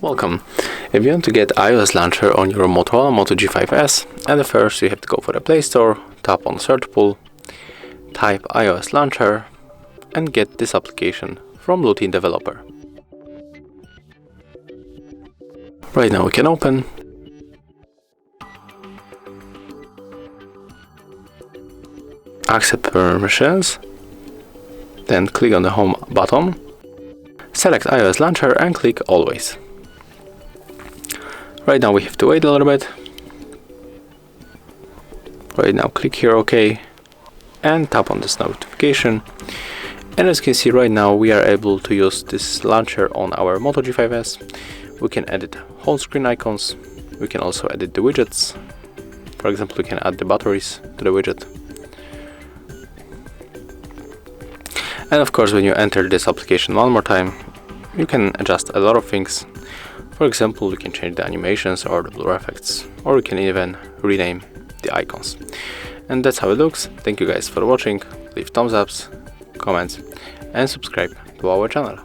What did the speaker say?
Welcome. If you want to get iOS launcher on your Motorola Moto G5S, at first you have to go for the Play Store, tap on search pool, type iOS launcher, and get this application from Lutin developer. Right now we can open. Accept permissions, then click on the home button, select iOS launcher and click always. Right now we have to wait a little bit. Right now click here OK and tap on this notification, and as you can see right now we are able to use this launcher on our Moto G5S. We can edit home screen icons, we can also edit the widgets. For example, we can add the batteries to the widget. And of course, when you enter this application one more time, you can adjust a lot of things. For example, you can change the animations or the blur effects, or you can even rename the icons. And that's how it looks. Thank you guys for watching. Leave thumbs ups, comments, and subscribe to our channel.